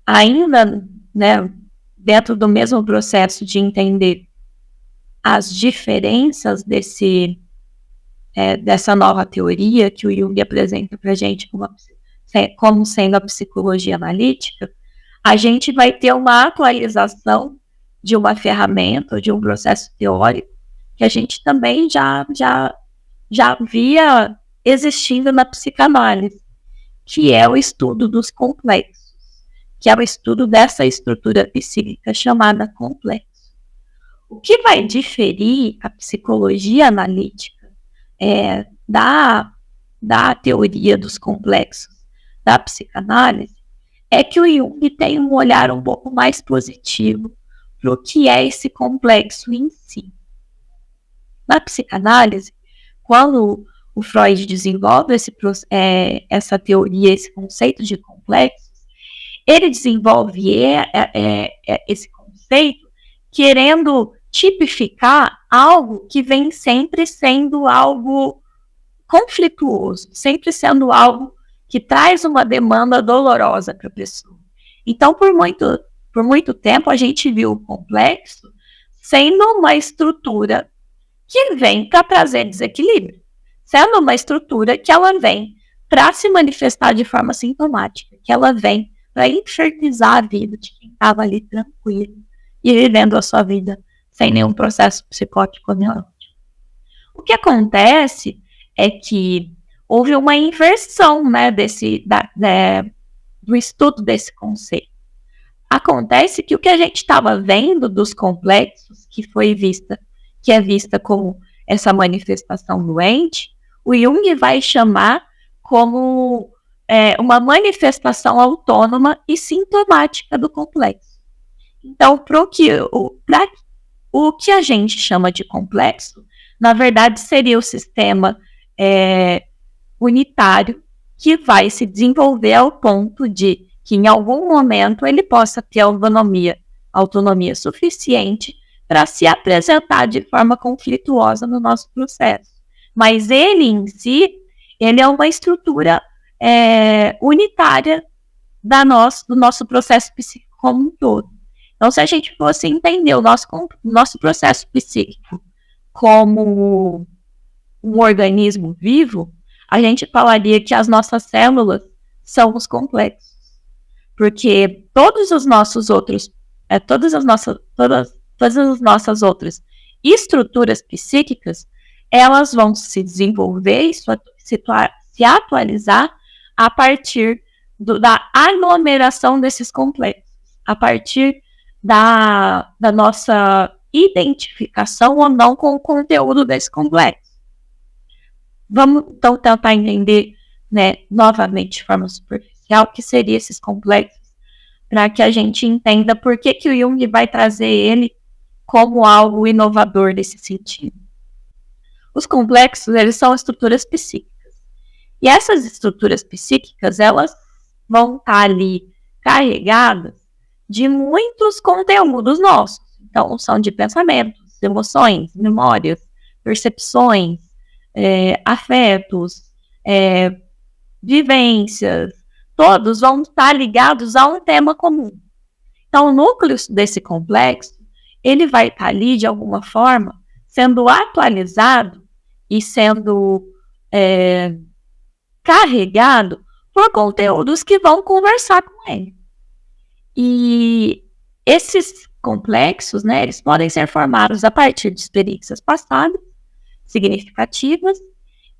ainda, né, dentro do mesmo processo de entender as diferenças dessa nova teoria que o Jung apresenta para a gente como sendo a psicologia analítica, a gente vai ter uma atualização de uma ferramenta, de um processo teórico, que a gente também já via existindo na psicanálise, que é o estudo dos complexos, que é o estudo dessa estrutura psíquica chamada complexo. O que vai diferir a psicologia analítica da teoria dos complexos da psicanálise é que o Jung tem um olhar um pouco mais positivo para o que é esse complexo em si. Na psicanálise, quando o Freud desenvolve essa teoria, esse conceito de complexos, ele desenvolve esse conceito querendo tipificar algo que vem sempre sendo algo conflituoso, sempre sendo algo que traz uma demanda dolorosa para a pessoa. Então, por muito tempo, a gente viu o complexo sendo uma estrutura que vem para trazer desequilíbrio, sendo uma estrutura que ela vem para se manifestar de forma sintomática, que ela vem para infernizar a vida de quem estava ali tranquilo e vivendo a sua vida sem nenhum processo psicótico ou neurótico. O que acontece é que houve uma inversão, né, do estudo desse conceito. Acontece que o que a gente estava vendo dos complexos, que é vista como essa manifestação doente, o Jung vai chamar como uma manifestação autônoma e sintomática do complexo. Então, o que a gente chama de complexo, na verdade, seria o sistema unitário que vai se desenvolver ao ponto de que em algum momento ele possa ter autonomia suficiente para se apresentar de forma conflituosa no nosso processo. Mas ele em si, ele é uma estrutura unitária do nosso processo psíquico como um todo. Então, se a gente fosse entender o nosso processo psíquico como um organismo vivo, a gente falaria que as nossas células são os complexos. Porque todas as nossas outras estruturas psíquicas, elas vão se desenvolver e se atualizar a partir da aglomeração desses complexos, a partir da nossa identificação ou não com o conteúdo desse complexo. Vamos então tentar entender, né, novamente de forma superficial o que seriam esses complexos, para que a gente entenda por que o Jung vai trazer ele como algo inovador nesse sentido. Os complexos, eles são estruturas psíquicas. E essas estruturas psíquicas, elas vão estar ali carregadas de muitos conteúdos nossos. Então, são de pensamentos, emoções, memórias, percepções, afetos, vivências, todos vão estar ligados a um tema comum. Então, o núcleo desse complexo, ele vai estar ali, de alguma forma, sendo atualizado e sendo carregado por conteúdos que vão conversar com ele. E esses complexos, né, eles podem ser formados a partir de experiências passadas, significativas,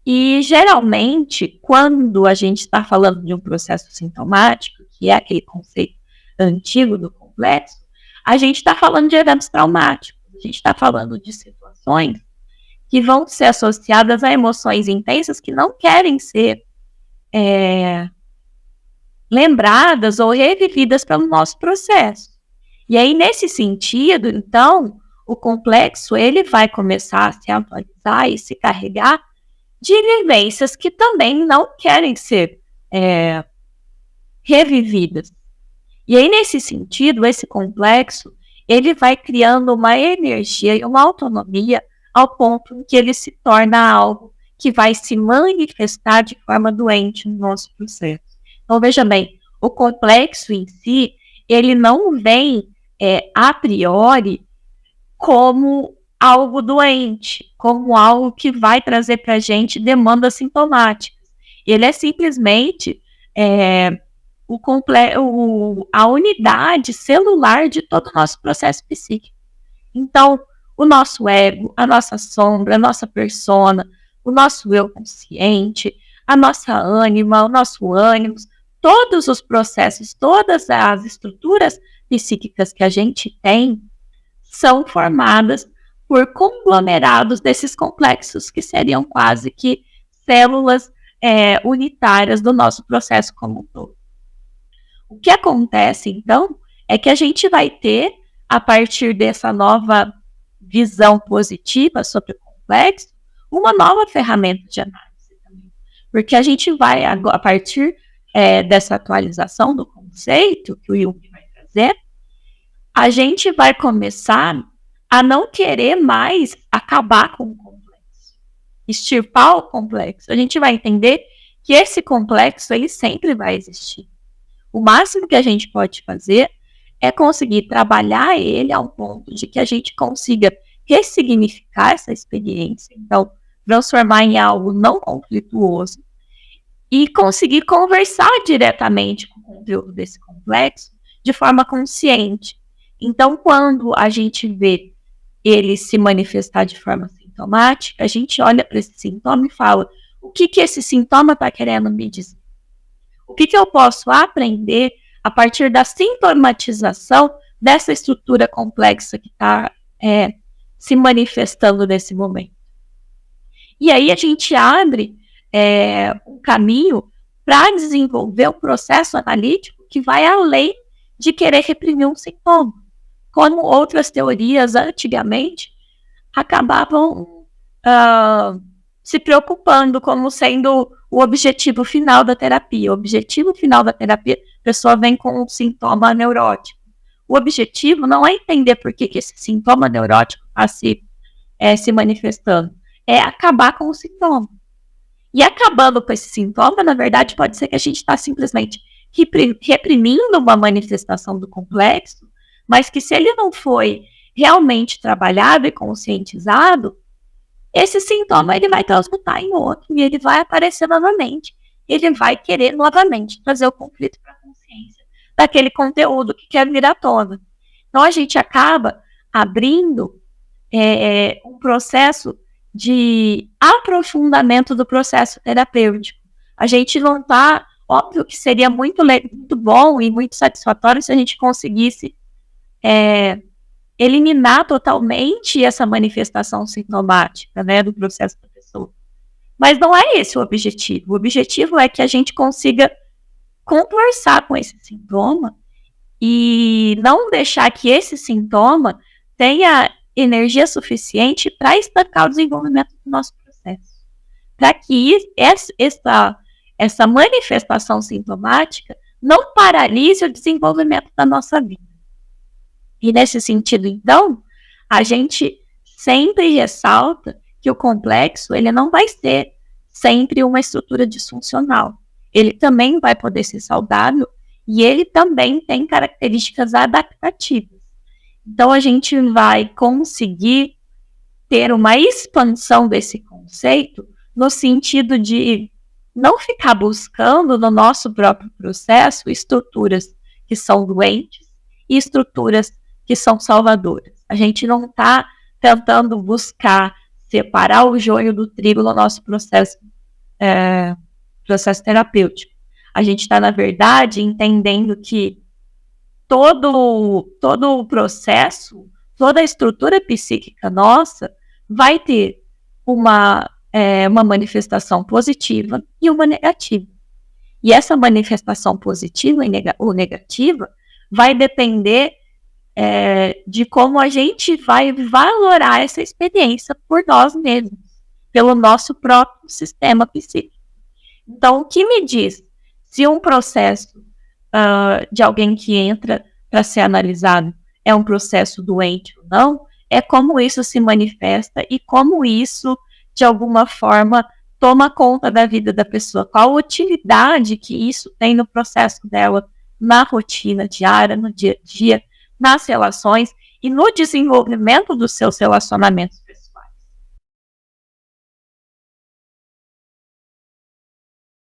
e geralmente, quando a gente está falando de um processo sintomático, que é aquele conceito antigo do complexo, a gente está falando de eventos traumáticos, a gente está falando de situações que vão ser associadas a emoções intensas que não querem ser lembradas ou revividas pelo nosso processo. E aí, nesse sentido, então, o complexo ele vai começar a se atualizar e se carregar de vivências que também não querem ser revividas. E aí, nesse sentido, esse complexo, ele vai criando uma energia e uma autonomia ao ponto em que ele se torna algo que vai se manifestar de forma doente no nosso processo. Então, veja bem, o complexo em si, ele não vem a priori como algo doente, como algo que vai trazer para a gente demandas sintomáticas. Ele é simplesmente a unidade celular de todo o nosso processo psíquico. Então, o nosso ego, a nossa sombra, a nossa persona, o nosso eu consciente, a nossa ânima, o nosso ânimo, todos os processos, todas as estruturas psíquicas que a gente tem são formadas por conglomerados desses complexos, que seriam quase que células unitárias do nosso processo como um todo. O que acontece, então, é que a gente vai ter, a partir dessa nova visão positiva sobre o complexo, uma nova ferramenta de análise também. Porque a gente vai, a partir dessa atualização do conceito que o Jung vai trazer, a gente vai começar a não querer mais acabar com o complexo, extirpar o complexo. A gente vai entender que esse complexo, ele sempre vai existir. O máximo que a gente pode fazer é conseguir trabalhar ele ao ponto de que a gente consiga ressignificar essa experiência, então transformar em algo não conflituoso e conseguir conversar diretamente com o conteúdo desse complexo de forma consciente. Então, quando a gente vê ele se manifestar de forma sintomática, a gente olha para esse sintoma e fala: o que esse sintoma está querendo me dizer? O que eu posso aprender a partir da sintomatização dessa estrutura complexa que está se manifestando nesse momento? E aí a gente abre um caminho para desenvolver um processo analítico que vai além de querer reprimir um sintoma, como outras teorias antigamente acabavam se preocupando como sendo o objetivo final da terapia. O objetivo final da terapia, a pessoa vem com um sintoma neurótico. O objetivo não é entender por que esse sintoma neurótico está se manifestando, é acabar com o sintoma. E acabando com esse sintoma, na verdade, pode ser que a gente está simplesmente reprimindo uma manifestação do complexo, mas que se ele não foi realmente trabalhado e conscientizado, esse sintoma ele vai transmutar em outro e ele vai aparecer novamente. Ele vai querer novamente trazer o conflito para a consciência daquele conteúdo que quer vir à tona. Então a gente acaba abrindo um processo de aprofundamento do processo terapêutico. A gente não está... Óbvio que seria muito bom e muito satisfatório se a gente conseguisse eliminar totalmente essa manifestação sintomática, né, do processo da pessoa. Mas não é esse o objetivo. O objetivo é que a gente consiga conversar com esse sintoma e não deixar que esse sintoma tenha energia suficiente para estancar o desenvolvimento do nosso processo. Para que essa manifestação sintomática não paralise o desenvolvimento da nossa vida. E nesse sentido, então, a gente sempre ressalta que o complexo ele não vai ser sempre uma estrutura disfuncional. Ele também vai poder ser saudável e ele também tem características adaptativas. Então, a gente vai conseguir ter uma expansão desse conceito no sentido de não ficar buscando no nosso próprio processo estruturas que são doentes e estruturas que são salvadoras. A gente não está tentando buscar separar o joio do trigo no nosso processo terapêutico. A gente está, na verdade, entendendo que todo o processo, toda a estrutura psíquica nossa vai ter uma manifestação positiva e uma negativa. E essa manifestação positiva ou negativa vai depender de como a gente vai valorar essa experiência por nós mesmos, pelo nosso próprio sistema psíquico. Então, o que me diz se um processo de alguém que entra para ser analisado é um processo doente ou não, é como isso se manifesta e como isso, de alguma forma, toma conta da vida da pessoa, qual a utilidade que isso tem no processo dela na rotina diária, no dia a dia, nas relações e no desenvolvimento dos seus relacionamentos